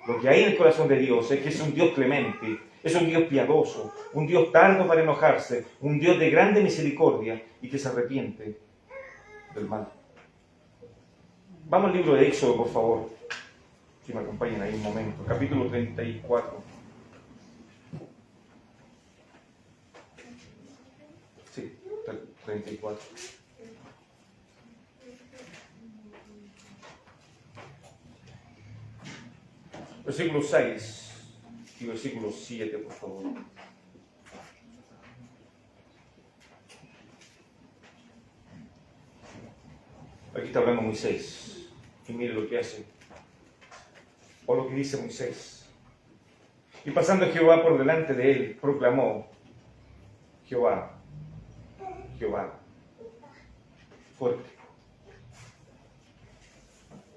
Lo que hay en el corazón de Dios es que es un Dios clemente, es un Dios piadoso, un Dios tardo para enojarse, un Dios de grande misericordia y que se arrepiente del mal. Vamos al libro de Éxodo, por favor. Si me acompañan ahí un momento. Capítulo 34. Sí, 34. Versículo 6 y versículo 7, por favor. Aquí está hablando Moisés. Y mire lo que hace. O lo que dice Moisés. Y pasando Jehová por delante de él, proclamó: Jehová, Jehová, fuerte,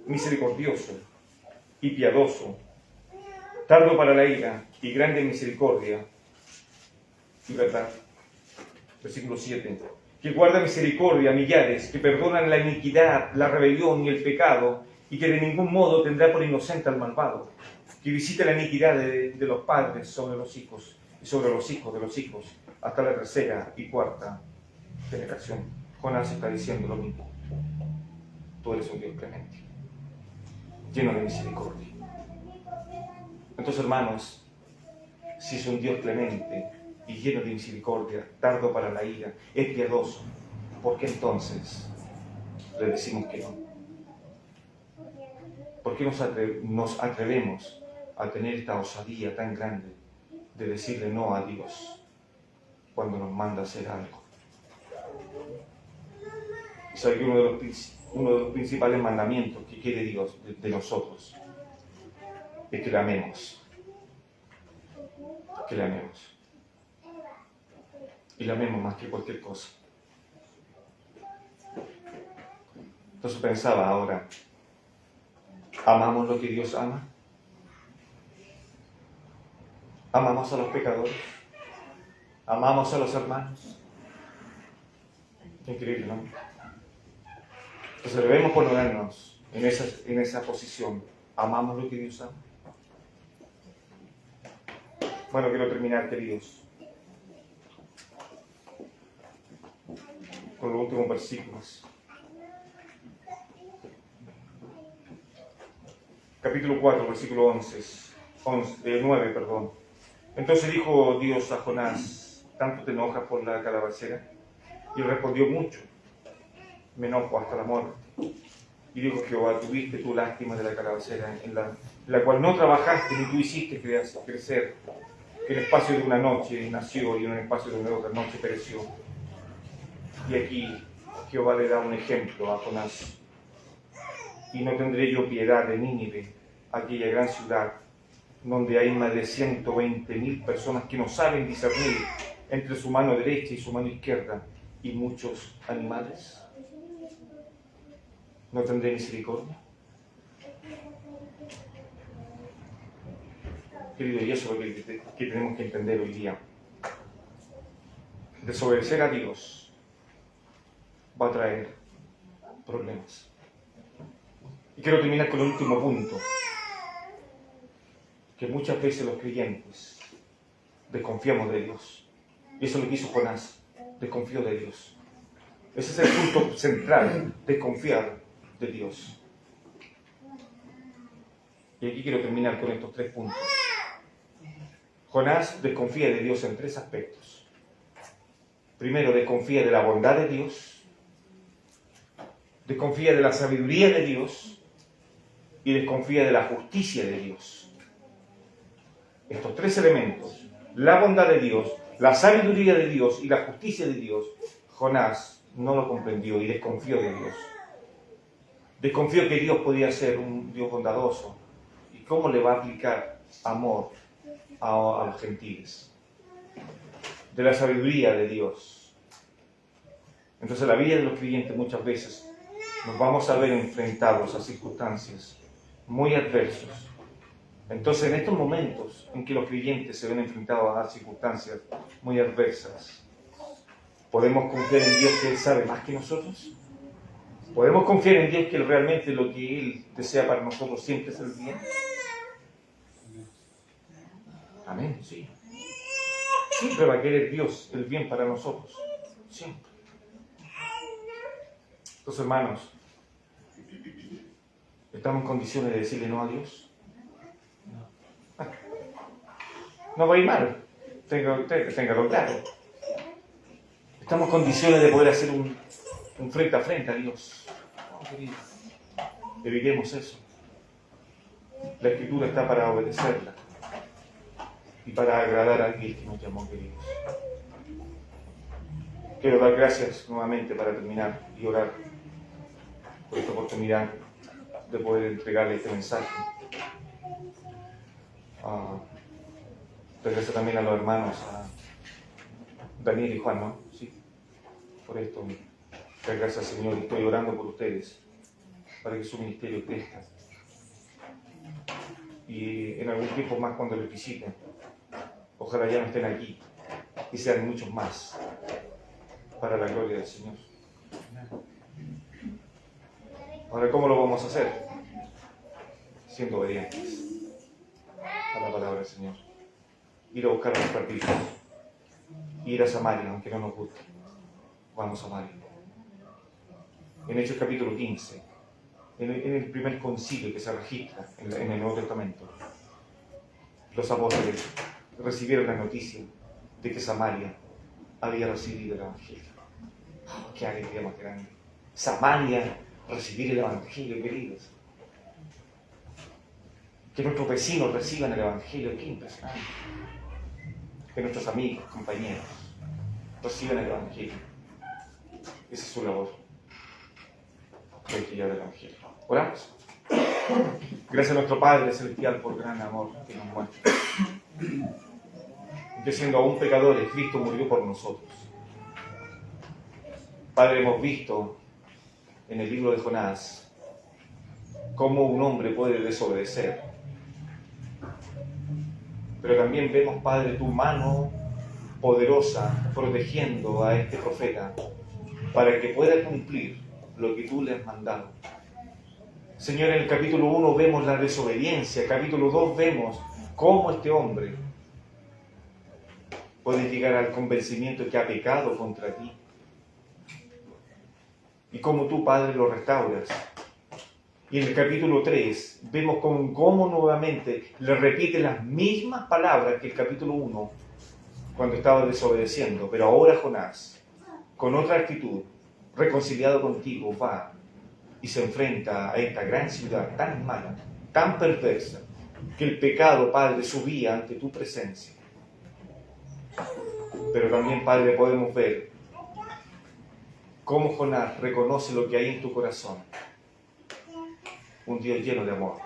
misericordioso y piadoso, tardo para la ira y grande en misericordia y verdad. Versículo 7. Que guarda misericordia a millares, que perdonan la iniquidad, la rebelión y el pecado, y que de ningún modo tendrá por inocente al malvado. Que visita la iniquidad de los padres sobre los hijos, y sobre los hijos de los hijos, hasta la tercera y cuarta generación. Jonás está diciendo lo mismo. Tú eres un Dios clemente, lleno de misericordia. Entonces, hermanos, si es un Dios clemente y lleno de misericordia, tardo para la ira, es piadoso, ¿por qué entonces le decimos que no? ¿Por qué nos atrevemos a tener esta osadía tan grande de decirle no a Dios cuando nos manda a hacer algo? ¿Sabe que uno de los principales mandamientos que quiere Dios de nosotros es que le amemos? Que le amemos. Y le amemos más que cualquier cosa. Entonces pensaba ahora, ¿amamos lo que Dios ama? ¿Amamos a los pecadores? ¿Amamos a los hermanos? Increíble, ¿no? Entonces debemos ponernos en esa posición. ¿Amamos lo que Dios ama? Bueno, quiero terminar, queridos, con los últimos versículos. Capítulo 4, versículo 9, perdón. Entonces dijo Dios a Jonás: ¿tanto te enojas por la calabacera? Y respondió: mucho. Me enojo hasta la muerte. Y dijo Jehová: tuviste tu lástima de la calabacera, en la cual no trabajaste ni tú hiciste crecer, que en el espacio de una noche nació y en el espacio de una otra noche pereció. Y aquí Jehová le da un ejemplo a Jonás. Y no tendré yo piedad de Nínive, aquella gran ciudad, donde hay más de 120.000 personas que no saben discernir entre su mano derecha y su mano izquierda, y muchos animales. ¿No tendré misericordia? Querido, y eso es lo que tenemos que entender hoy día. Desobedecer a Dios va a traer problemas. Y quiero terminar con el último punto, que muchas veces los creyentes desconfiamos de Dios. Y eso es lo que hizo Jonás, desconfió de Dios. Ese es el punto central, desconfiar de Dios. Y aquí quiero terminar con estos 3 puntos. Jonás desconfía de Dios en 3 aspectos. Primero, desconfía de la bondad de Dios, desconfía de la sabiduría de Dios y desconfía de la justicia de Dios. Estos 3 elementos, la bondad de Dios, la sabiduría de Dios y la justicia de Dios, Jonás no lo comprendió y desconfió de Dios. Desconfió que Dios podía ser un Dios bondadoso. ¿Y cómo le va a aplicar amor a los gentiles? De la sabiduría de Dios. Entonces la vida de los creyentes muchas veces nos vamos a ver enfrentados a circunstancias muy adversas. Entonces en estos momentos en que los creyentes se ven enfrentados a circunstancias muy adversas, ¿podemos confiar en Dios que Él sabe más que nosotros? ¿Podemos confiar en Dios que realmente lo que Él desea para nosotros siempre es el bien? Amén, sí. Siempre va a querer Dios el bien para nosotros. Siempre. Entonces, hermanos, ¿estamos en condiciones de decirle no a Dios? No va a ir mal. Téngalo claro. Estamos en condiciones de poder hacer un frente a frente a Dios. No, querido. Evitemos eso. La Escritura está para obedecerla y para agradar a aquel que nos llamó, queridos. Quiero dar gracias nuevamente para terminar y orar por esta oportunidad de poder entregarle este mensaje. Regresa también a los hermanos, a Daniel y Juan, ¿no? Sí. Por esto, gracias al Señor, y estoy orando por ustedes, para que su ministerio crezca. Y en algún tiempo más, cuando les visiten, ojalá ya no estén aquí, y sean muchos más, para la gloria del Señor. Ahora, ¿cómo lo vamos a hacer? Siendo obedientes a la palabra del Señor. Ir a buscar a los perdidos. Ir a Samaria, aunque no nos guste. Vamos a Samaria. En Hechos capítulo 15, en el primer concilio que se registra en el Nuevo Testamento, los apóstoles recibieron la noticia de que Samaria había recibido el Evangelio. Oh, ¡qué alegría más grande! Samaria, recibir el Evangelio, queridos. Que nuestros vecinos reciban el Evangelio, qué impresionante. Que nuestros amigos, compañeros, reciban el Evangelio. Esa es su labor. El que lleva el Evangelio. Oramos. Gracias a nuestro Padre Celestial por gran amor que nos muestra. Que siendo aún pecadores, Cristo murió por nosotros. Padre, hemos visto en el libro de Jonás cómo un hombre puede desobedecer. Pero también vemos, Padre, tu mano poderosa protegiendo a este profeta para que pueda cumplir lo que tú le has mandado. Señor, en el capítulo 1 vemos la desobediencia, capítulo 2 vemos cómo este hombre puede llegar al convencimiento de que ha pecado contra ti. Y cómo tú, Padre, lo restauras. Y en el capítulo 3 vemos cómo nuevamente le repite las mismas palabras que el capítulo 1 cuando estaba desobedeciendo. Pero ahora Jonás, con otra actitud, reconciliado contigo, va y se enfrenta a esta gran ciudad tan mala, tan perversa, que el pecado, Padre, subía ante tu presencia. Pero también, Padre, podemos ver cómo Jonás reconoce lo que hay en tu corazón. Un Dios lleno de amor,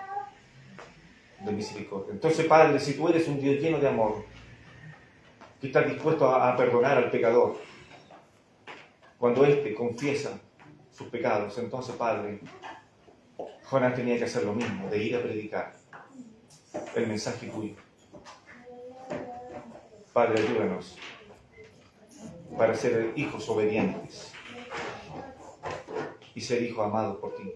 de misericordia. Entonces, Padre, si tú eres un Dios lleno de amor, que estás dispuesto a perdonar al pecador, cuando éste confiesa sus pecados, entonces, Padre, Jonás tenía que hacer lo mismo, de ir a predicar el mensaje tuyo. Padre, ayúdanos para ser hijos obedientes y ser hijos amados por ti.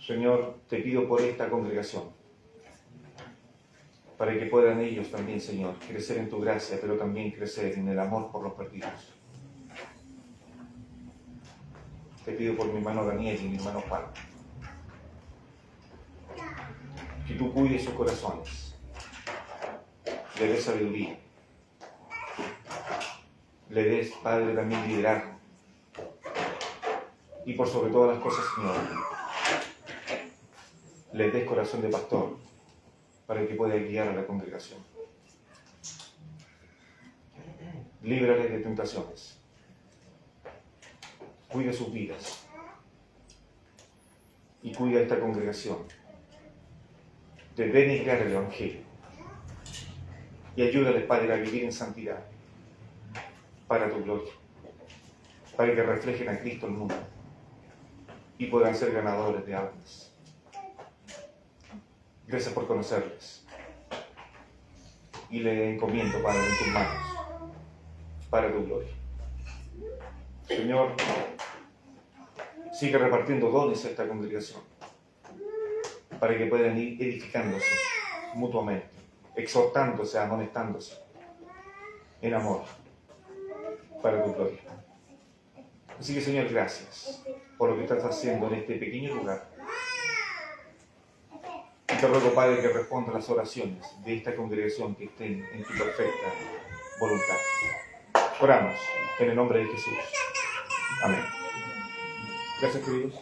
Señor, te pido por esta congregación, para que puedan ellos también, Señor, crecer en tu gracia, pero también crecer en el amor por los perdidos. Te pido por mi hermano Daniel y mi hermano Juan, que tú cuides sus corazones, le des sabiduría, le des, Padre, también liderazgo, y por sobre todas las cosas, Señor, le des corazón de pastor, para que pueda guiar a la congregación. Líbrale de tentaciones. Cuida sus vidas. Y cuida esta congregación de denigrar el Evangelio. Y ayúdale, Padre, a vivir en santidad para tu gloria. Para que reflejen a Cristo al mundo y puedan ser ganadores de almas. Gracias por conocerles. Y le encomiendo, Padre, en tus manos, para tu gloria. Señor, sigue repartiendo dones a esta congregación, para que puedan ir edificándose mutuamente, exhortándose, amonestándose, en amor, para tu gloria. Así que, Señor, gracias por lo que estás haciendo en este pequeño lugar. Te ruego, Padre, que responda a las oraciones de esta congregación que estén en tu perfecta voluntad. Oramos en el nombre de Jesús. Amén. Gracias, queridos.